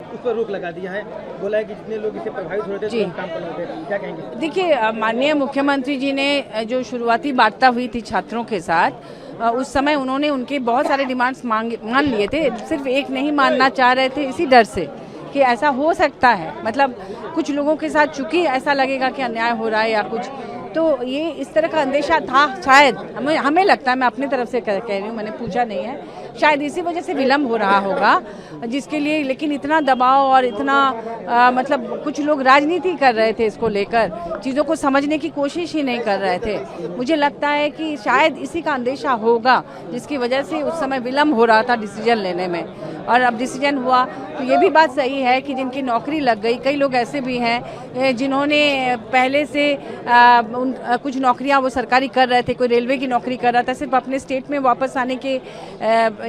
उस पर रोक लगा दिया है। बोला है कि जितने लोग इससे प्रभावित हो रहे थे तो काम कर रहे थे, क्या कहेंगे? देखिए, माननीय मुख्यमंत्री जी ने जो शुरुआती वार्ता हुई थी छात्रों के साथ, उस समय उन्होंने उनके बहुत सारे डिमांड्स मान लिए थे। सिर्फ एक नहीं मानना चाह रहे थे इसी डर से कि ऐसा हो सकता है, मतलब कुछ लोगों के साथ चूंकि ऐसा लगेगा कि अन्याय हो रहा है या कुछ, तो ये इस तरह का अंदेशा था शायद, हमें लगता है, मैं अपनी तरफ से कह रही हूँ, मैंने पूछा नहीं है, शायद इसी वजह से विलम्ब हो रहा होगा जिसके लिए। लेकिन इतना दबाव और इतना मतलब कुछ लोग राजनीति कर रहे थे इसको लेकर, चीज़ों को समझने की कोशिश ही नहीं कर रहे थे। मुझे लगता है कि शायद इसी का अंदेशा होगा जिसकी वजह से उस समय विलम्ब हो रहा था डिसीजन लेने में, और अब डिसीजन हुआ। तो ये भी बात सही है कि जिनकी नौकरी लग गई, कई लोग ऐसे भी हैं जिन्होंने पहले से कुछ नौकरियां वो सरकारी कर रहे थे, कोई रेलवे की नौकरी कर रहा था, सिर्फ अपने स्टेट में वापस आने के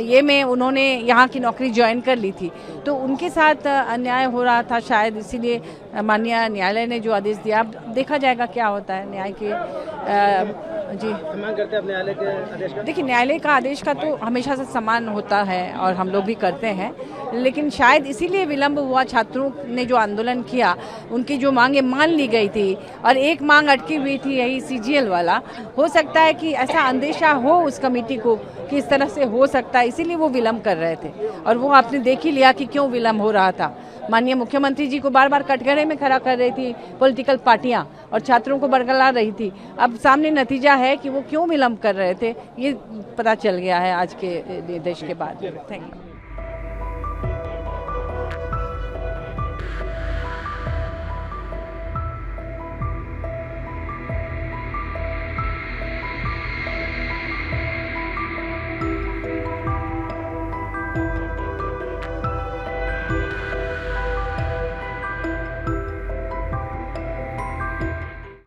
ये में उन्होंने यहाँ की नौकरी ज्वाइन कर ली थी, तो उनके साथ अन्याय हो रहा था शायद, इसीलिए माननीय न्यायालय ने जो आदेश दिया। अब देखा जाएगा क्या होता है न्याय के। जी, सम्मान करते हैं अपने न्यायालय के आदेश का? देखिए, न्यायालय का आदेश का तो हमेशा से सम्मान होता है और हम लोग भी करते हैं, लेकिन शायद इसीलिए विलम्ब हुआ। छात्रों ने जो आंदोलन किया, उनकी जो मांगे मान ली गई थी और एक मांग अटकी हुई थी, यही CGL वाला। हो सकता है कि ऐसा अंदेशा हो उस कमेटी को कि इस तरह से हो सकता है, इसीलिए वो विलम्ब कर रहे थे, और वो आपने देख ही लिया कि क्यों विलम्ब हो रहा था। माननीय मुख्यमंत्री जी को बार बार कटघरे में खड़ा कर रही थी पॉलिटिकल पार्टियां और छात्रों को बरगला रही थी। अब सामने नतीजा है कि वो क्यों विलम्ब कर रहे थे, ये पता चल गया है आज के देश के बाद। Thank you.